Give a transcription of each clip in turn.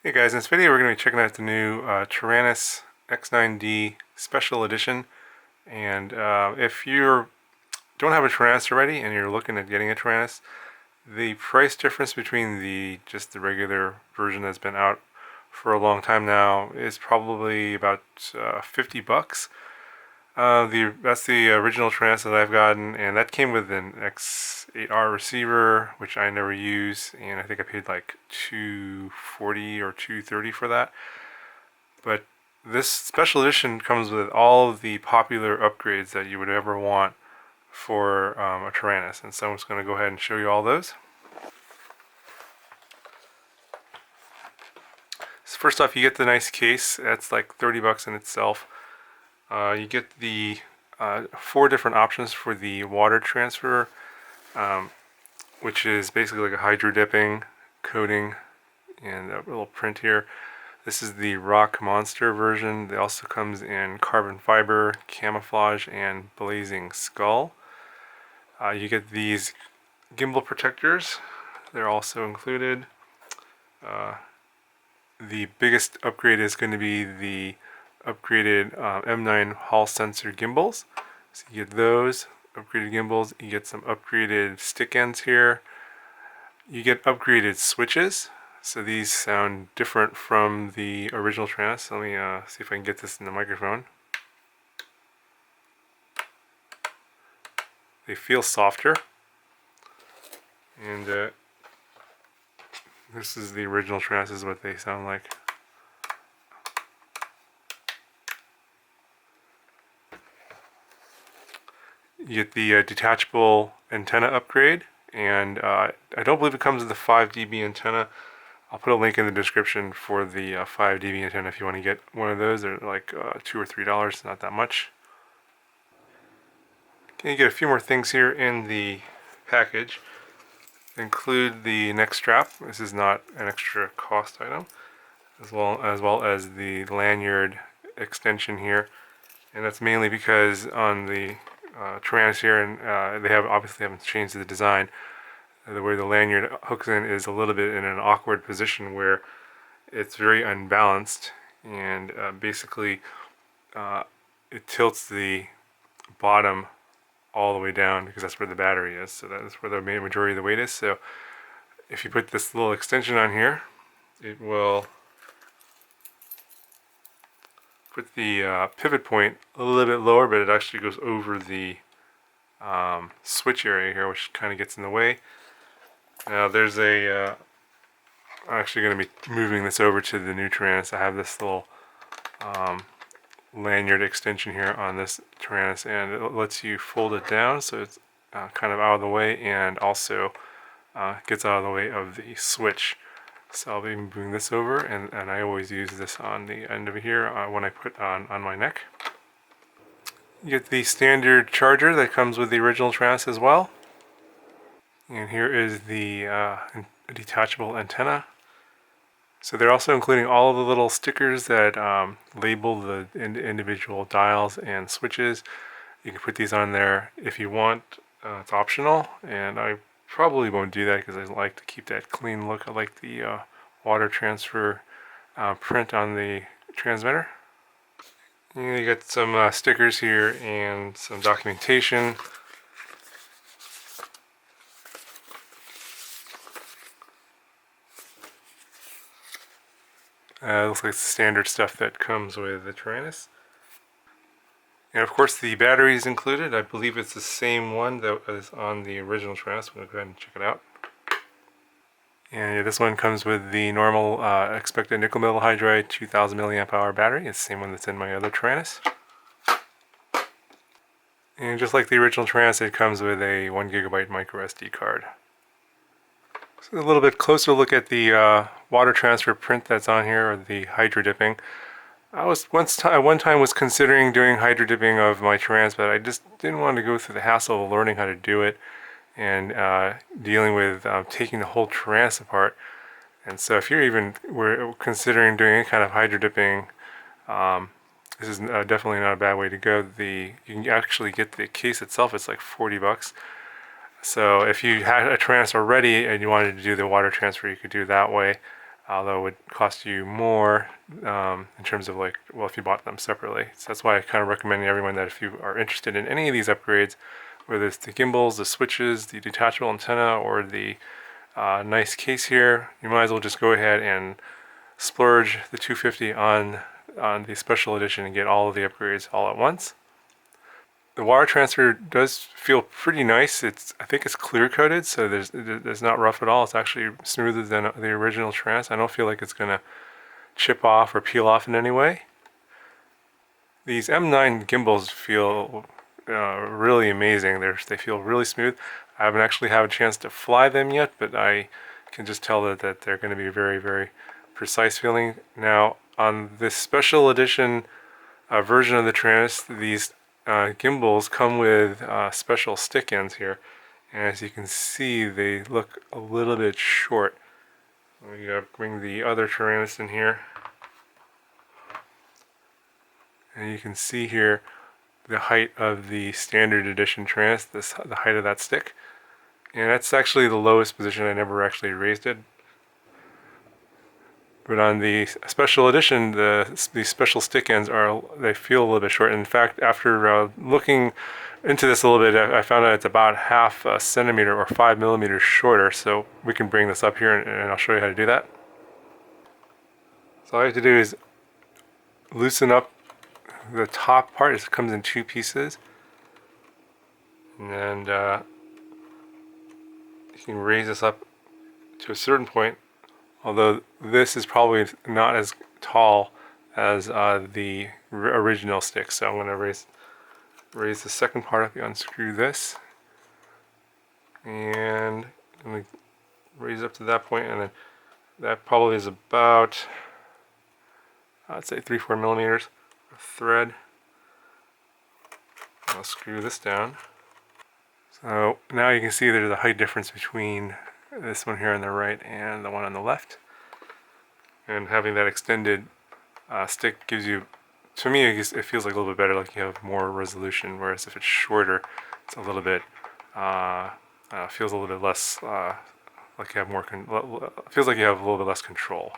Hey guys, in this video we're going to be checking out the new Taranis X9D Special Edition. And if you don't have a Taranis already and you're looking at getting a Taranis, the price difference between just the regular version that's been out for a long time now is probably about 50 bucks. That's the original Taranis that I've gotten, and that came with an X8R receiver, which I never use, and I think I paid like $240 or $230 for that. But this special edition comes with all of the popular upgrades that you would ever want for a Taranis, and so I'm just going to go ahead and show you all those. So first off, you get the nice case. That's like 30 bucks in itself. You get the 4 different options for the water transfer, which is basically like a hydro dipping, coating, and a little print here. This is the Rock Monster version. It also comes in carbon fiber, camouflage, and blazing skull. You get these gimbal protectors. They're also included. The biggest upgrade is going to be the upgraded M9 Hall sensor gimbals. So you get those upgraded gimbals. You get some upgraded stick ends here. You get upgraded switches. So these sound different from the original Taranis. Let me see if I can get this in the microphone. They feel softer. And this is the original Taranis, this is what they sound like. You get the detachable antenna upgrade, and I don't believe it comes with the 5 dB antenna. I'll put a link in the description for the 5 dB antenna if you want to get one of those. They're like $2 or $3, not that much. Okay, you get a few more things here in the package. Include the neck strap. This is not an extra cost item, as well as the lanyard extension here, and that's mainly because on the Taranis here, and they obviously haven't changed the design. The way the lanyard hooks in is a little bit in an awkward position where it's very unbalanced, and basically it tilts the bottom all the way down because that's where the battery is. So that's where the main majority of the weight is. So if you put this little extension on here, it will put the pivot point a little bit lower, but it actually goes over the switch area here, which kind of gets in the way. Now there's I'm actually going to be moving this over to the new Taranis. I have this little lanyard extension here on this Taranis, and it lets you fold it down so it's kind of out of the way, and also gets out of the way of the switch. So I'll be moving this over, and I always use this on the end of here when I put on my neck. You get the standard charger that comes with the original Taranis as well. And here is the detachable antenna. So they're also including all of the little stickers that label the individual dials and switches. You can put these on there if you want. It's optional, and I probably won't do that because I like to keep that clean look. I like the water transfer print on the transmitter. And you got some stickers here and some documentation. Looks like the standard stuff that comes with the Taranis. And of course the battery is included. I believe it's the same one that was on the original Taranis. I'm going to go ahead and check it out. And this one comes with the normal expected nickel metal hydride 2000 milliamp hour battery. It's the same one that's in my other Taranis. And just like the original Taranis, it comes with a 1 GB micro SD card. So a little bit closer look at the water transfer print that's on here, or the hydro dipping. I was one time was considering doing hydro dipping of my Taranis, but I just didn't want to go through the hassle of learning how to do it and dealing with taking the whole Taranis apart. And so if you're were considering doing any kind of hydro dipping, this is definitely not a bad way to go. You can actually get the case itself. It's like 40 bucks. So if you had a Taranis already and you wanted to do the water transfer, you could do it that way. although it would cost you more in terms of like, well, if you bought them separately. So that's why I kind of recommend everyone that if you are interested in any of these upgrades, whether it's the gimbals, the switches, the detachable antenna, or the nice case here, you might as well just go ahead and splurge the $250 on the special edition and get all of the upgrades all at once. The wire transfer does feel pretty nice. I think it's clear coated, so there's not rough at all. It's actually smoother than the original Taranis. I don't feel like it's gonna chip off or peel off in any way. These M9 gimbals feel really amazing. They feel really smooth. I haven't actually had a chance to fly them yet, but I can just tell that they're going to be very, very precise feeling. Now, on this special edition version of the Taranis, these gimbals come with special stick ends here. And as you can see, they look a little bit short. We gotta bring the other Taranis in here. And you can see here the height of the standard edition Taranis, the height of that stick. And that's actually the lowest position. I never actually raised it. But on the special edition, these special stick ends they feel a little bit short. In fact, after looking into this a little bit, I found out it's about half a centimeter or 5 millimeters shorter. So we can bring this up here and I'll show you how to do that. So all I have to do is loosen up the top part. It comes in two pieces. And you can raise this up to a certain point. Although this is probably not as tall as the original stick, so I'm going to raise the second part up. You unscrew this, and I'm going to raise it up to that point, and then that probably is about, I'd say 3-4 millimeters of thread. I'll screw this down. So now you can see there's a height difference between this one here on the right and the one on the left. And having that extended stick gives you, to me, it feels like a little bit better, like you have more resolution, whereas if it's shorter, it's a little bit, feels a little bit less, like you have more, feels like you have a little bit less control.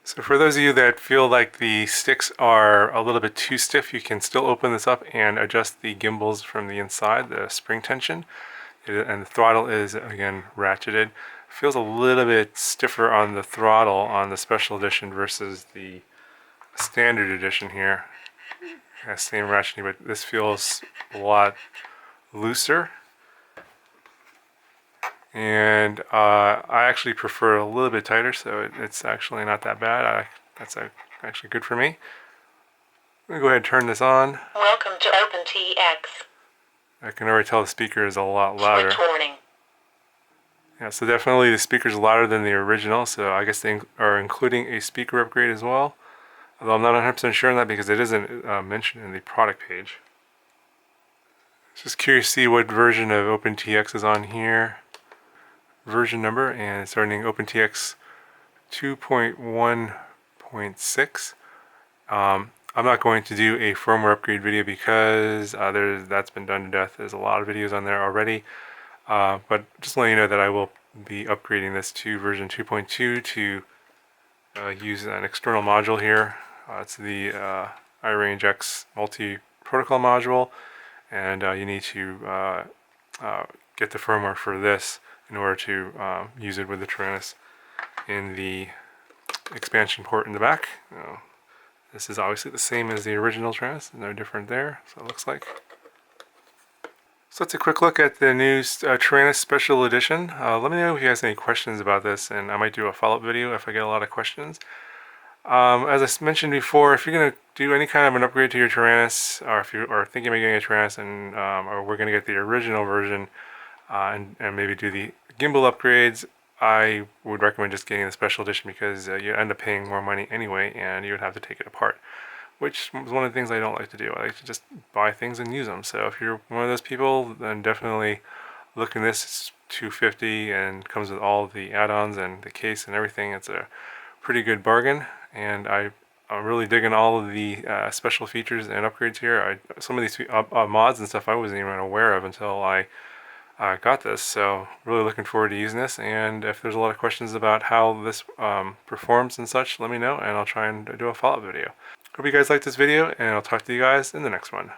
So for those of you that feel like the sticks are a little bit too stiff, you can still open this up and adjust the gimbals from the inside, the spring tension. And the throttle is, again, ratcheted. Feels a little bit stiffer on the throttle on the special edition versus the standard edition here. Same ratcheting, but this feels a lot looser. And I actually prefer a little bit tighter, so it's actually not that bad. That's actually good for me. I'm going to go ahead and turn this on. Welcome to OpenTX. I can already tell the speaker is a lot louder. Switch warning. Yeah, so definitely the speaker's louder than the original, so I guess they are including a speaker upgrade as well. Although I'm not 100% sure on that because it isn't mentioned in the product page. Just curious to see what version of OpenTX is on here. Version number, and it's running OpenTX 2.1.6. I'm not going to do a firmware upgrade video because that's been done to death. There's a lot of videos on there already. But just to let you know that I will be upgrading this to version 2.2 to use an external module here. It's the iRange X multi-protocol module, and you need to get the firmware for this in order to use it with the Taranis in the expansion port in the back. This is obviously the same as the original Taranis, no different there, so it looks like. So that's a quick look at the new Taranis Special Edition. Let me know if you guys have any questions about this, and I might do a follow-up video if I get a lot of questions. As I mentioned before, if you're going to do any kind of an upgrade to your Taranis, or if you are thinking about getting a Taranis, and or we're going to get the original version, and maybe do the gimbal upgrades, I would recommend just getting the special edition because you end up paying more money anyway, and you would have to take it apart, which is one of the things I don't like to do. I like to just buy things and use them. So if you're one of those people, then definitely look in this. It's $250 and comes with all the add-ons and the case and everything. It's a pretty good bargain, and I'm really digging all of the special features and upgrades here. Some of these mods and stuff I wasn't even aware of until I got this. So really looking forward to using this, and if there's a lot of questions about how this performs and such, let me know and I'll try and do a follow-up video. Hope you guys liked this video, and I'll talk to you guys in the next one.